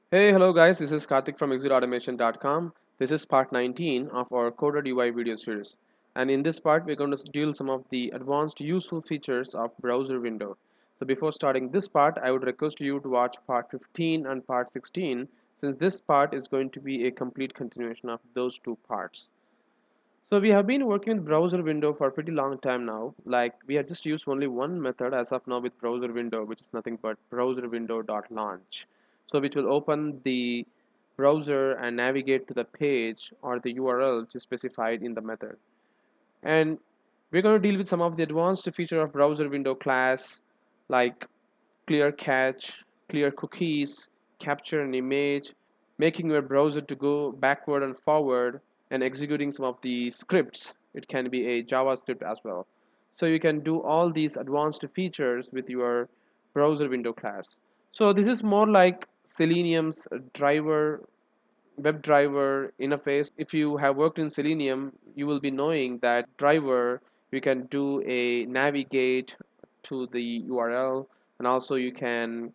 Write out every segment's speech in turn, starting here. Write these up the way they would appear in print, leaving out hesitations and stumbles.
Hey, hello guys, this is Karthik from exitautomation.com. This is part 19 of our coded UI video series. And in this part, we're going to deal some of the advanced useful features of browser window. So before starting this part, I would request you to watch part 15 and part 16 since this part is going to be a complete continuation of those two parts. So we have been working with browser window for a pretty long time now. Like we have just used only one method as of now with browser window, which is nothing but browser window.launch. So which will open the browser and navigate to the page or the URL which is specified in the method. And we're going to deal with some of the advanced feature of browser window class like clear cache, clear cookies, capture an image, making your browser to go backward and forward, and executing some of the scripts. It can be a JavaScript as well. So you can do all these advanced features with your browser window class. So this is more like Selenium's driver WebDriver interface. If you have worked in Selenium, you will be knowing that driver, you can do a navigate to the URL, and also you can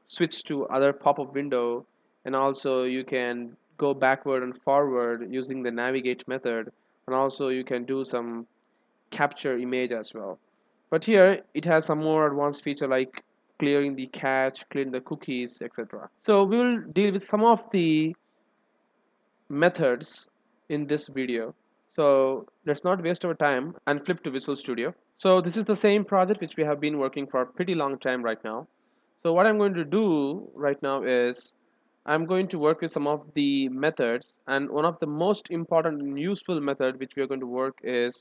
switch to other pop-up window, and also you can go backward and forward using the navigate method, and also you can do some capture image as well. But here it has some more advanced feature like clearing the cache, clearing the cookies, etc. So we will deal with some of the methods in this video. So let's not waste our time and flip to Visual Studio. So this is the same project which we have been working for a pretty long time right now. So what I'm going to do right now is I'm going to work with some of the methods, and one of the most important and useful method which we are going to work is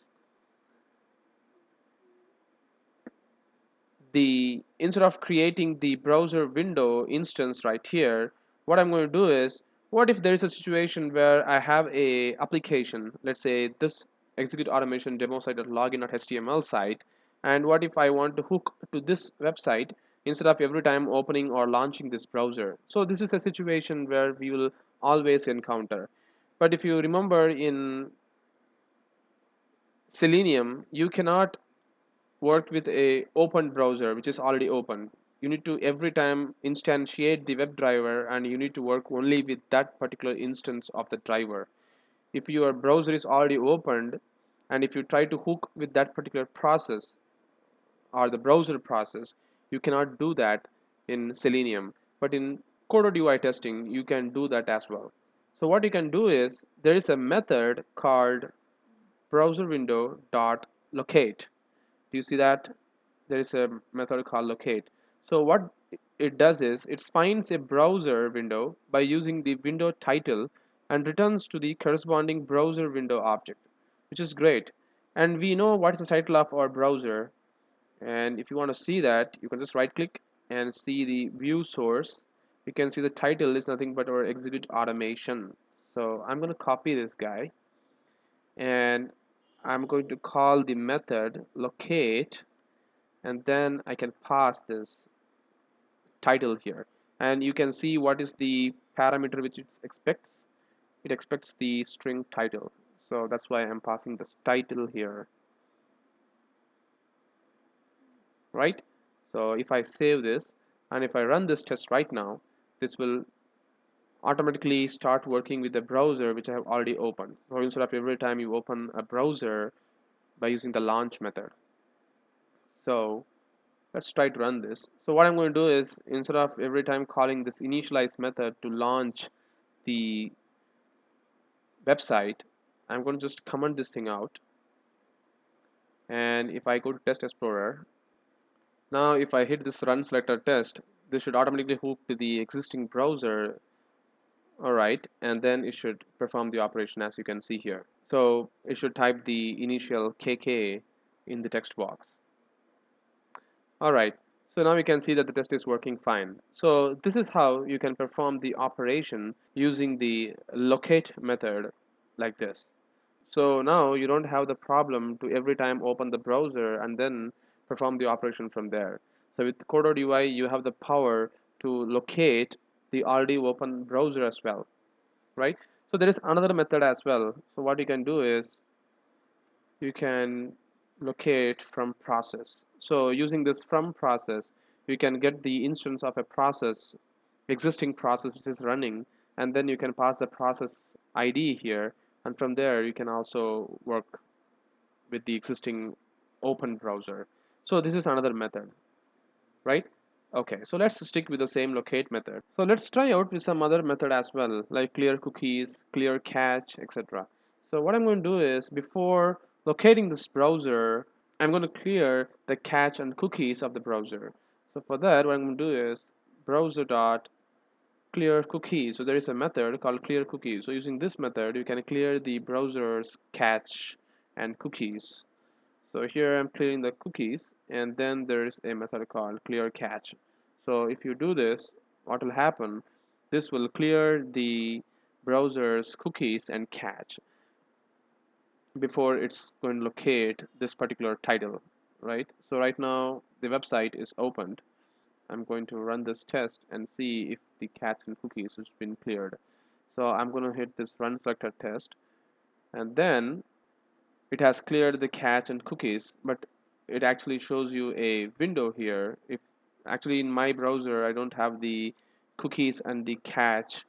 the instead of creating the browser window instance right here, what I'm going to do is, what if there is a situation where I have a application, let's say this execute automation demo site.login.html site, and what if I want to hook to this website instead of every time opening or launching this browser. So this is a situation where we will always encounter. But if you remember in Selenium, you cannot work with a open browser which is already open. You need to every time instantiate the WebDriver, and you need to work only with that particular instance of the driver. If your browser is already opened, and if you try to hook with that particular process or the browser process, you cannot do that in Selenium. But in coded UI testing, you can do that as well. So what you can do is, there is a method called browser window dot locate. Do you see that? There is a method called locate. So what it does is, it finds a browser window by using the window title and returns to the corresponding browser window object, which is great. And we know what is the title of our browser. And if you want to see that, you can just right click and see the view source. You can see the title is nothing but our execute automation. So I'm going to copy this guy, and I'm going to call the method locate, and then I can pass this title here, and you can see what is the parameter which it expects the string title. So that's why I'm passing this title here, right? So if I save this and if I run this test right now, this will automatically start working with the browser which I have already opened. So instead of every time you open a browser by using the launch method. So let's try to run this. So what I'm going to do is, instead of every time calling this initialize method to launch the website, I'm going to just comment this thing out. And if I go to Test Explorer, now if I hit this run selector test, this should automatically hook to the existing browser. Alright, and then it should perform the operation as you can see here. So it should type the initial KK in the text box. Alright, so now we can see that the test is working fine. So this is how you can perform the operation using the locate method like this. So now you don't have the problem to every time open the browser and then perform the operation from there. So with coded UI, you have the power to locate the already open browser as well, right? So there is another method as well. So what you can do is, you can locate from process. So using this from process, you can get the instance of a process existing process which is running, and then you can pass the process ID here, and from there you can also work with the existing open browser. So this is another method, right? Okay, so let's stick with the same locate method. So let's try out with some other method as well, like clear cookies, clear cache, etc. So what I'm going to do is, before locating this browser, I'm going to clear the cache and cookies of the browser. So for that, what I'm going to do is browser dot clear cookies. So there is a method called clear cookies. So using this method, you can clear the browser's cache and cookies. So here I'm clearing the cookies, and then there is a method called clear cache. So if you do this, what will happen? This will clear the browser's cookies and cache before it's going to locate this particular title, right? So right now the website is opened. I'm going to run this test and see if the cache and cookies has been cleared. So I'm going to hit this run selected test, and then it has cleared the cache and cookies, but it actually shows you a window here. If actually in my browser I don't have the cookies and the cache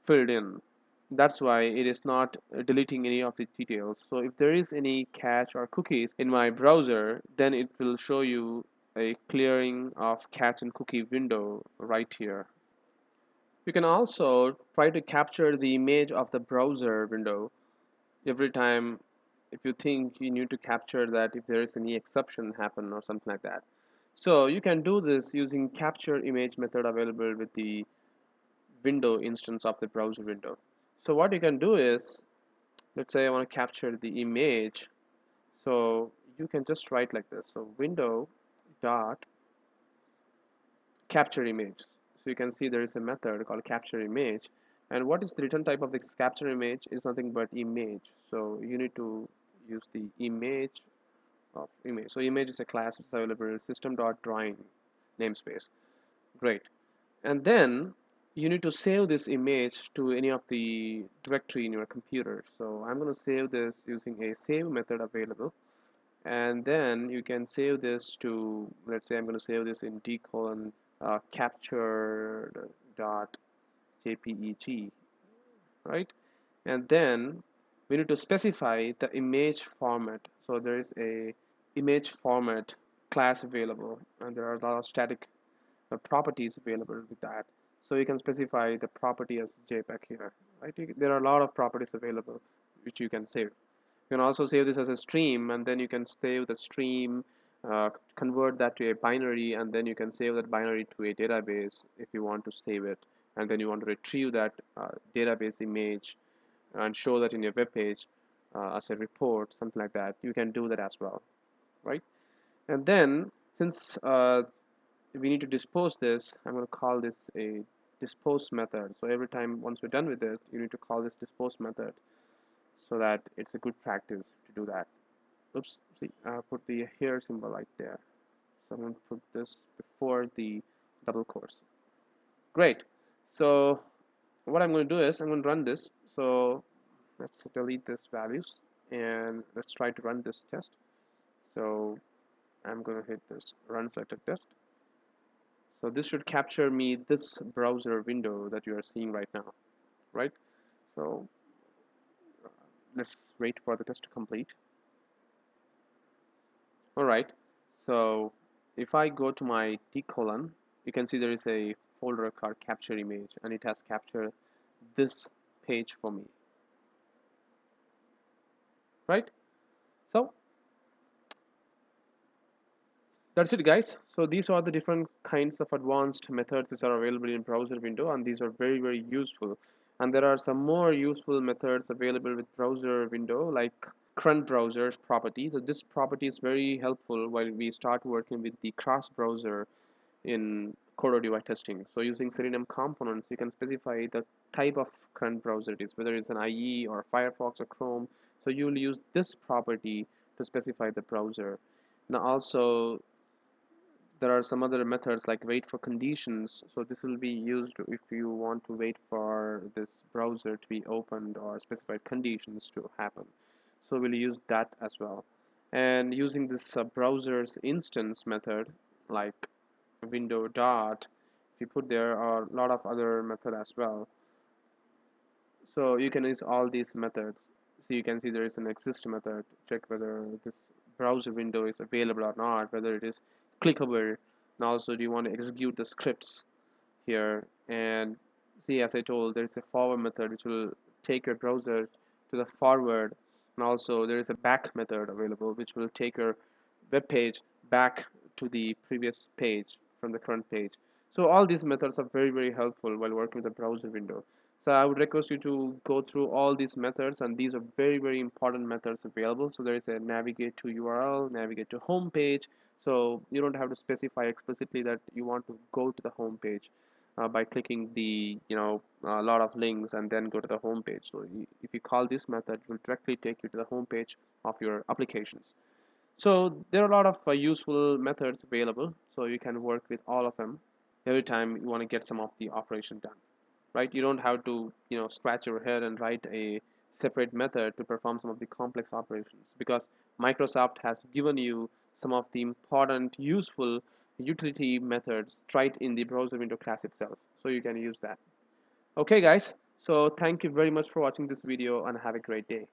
filled in, that's why it is not deleting any of the details. So if there is any cache or cookies in my browser, then it will show you a clearing of cache and cookie window right here. You can also try to capture the image of the browser window every time if you think you need to capture that if there is any exception happen or something like that. So you can do this using capture image method available with the window instance of the browser window. So what you can do is, let's say I want to capture the image. So you can just write like this. So window dot capture image. So you can see there is a method called capture image, and what is the return type of this capture image is nothing but image. So you need to use the image of image. So image is a class which is available in system.drawing namespace. Great. And then you need to save this image to any of the directory in your computer. So I'm going to save this using a save method available, and then you can save this to, let's say I'm going to save this in d colon captured dot jpeg, right? And then we need to specify the image format. So there is a image format class available, and there are a lot of static properties available with that. So you can specify the property as JPEG here, right? There are a lot of properties available which you can save. You can also save this as a stream, and then you can save the stream, convert that to a binary, and then you can save that binary to a database if you want to save it, and then you want to retrieve that database image and show that in your web page as a report, something like that. You can do that as well, right? And then since we need to dispose this, I'm going to call this a dispose method. So every time once we're done with it, you need to call this dispose method so that it's a good practice to do that. Oops, see, I put the here symbol right there. So I'm going to put this before the double quotes. Great. So what I'm going to do is I'm going to run this. So let's delete these values and let's try to run this test. So I'm going to hit this run selected test. So this should capture me this browser window that you are seeing right now, right? So let's wait for the test to complete. All right. So if I go to my D colon, you can see there is a folder called capture image, and it has captured this page for me, right? So that's it, guys. So these are the different kinds of advanced methods which are available in browser window, and these are very, very useful. And there are some more useful methods available with browser window, like current browser's property. So this property is very helpful while we start working with the cross browser in CodeODY testing. So using Selenium components, you can specify the type of current browser it is, whether it's an IE or Firefox or Chrome. So you will use this property to specify the browser. Now also there are some other methods like wait for conditions. So this will be used if you want to wait for this browser to be opened or specified conditions to happen. So we'll use that as well. And using this browser's instance method like window dot If you put, there are a lot of other method as well. So you can use all these methods. So you can see there is an exist method. Check whether this browser window is available or not, whether it is clickable, and also do you want to execute the scripts here. And see, as I told, there is a forward method which will take your browser to the forward, and also there is a back method available which will take your web page back to the previous page from the current page. So all these methods are very helpful while working with the browser window. So I would request you to go through all these methods, and these are very important methods available. So there is a navigate to URL, navigate to home page. So you don't have to specify explicitly that you want to go to the home page by clicking the a lot of links and then go to the home page. So if you call this method, it will directly take you to the home page of your applications. So there are a lot of useful methods available, so you can work with all of them every time you want to get some of the operation done, right? You don't have to scratch your head and write a separate method to perform some of the complex operations, because Microsoft has given you some of the important useful utility methods right in the browser window class itself, so you can use that. Okay guys, so thank you very much for watching this video and have a great day.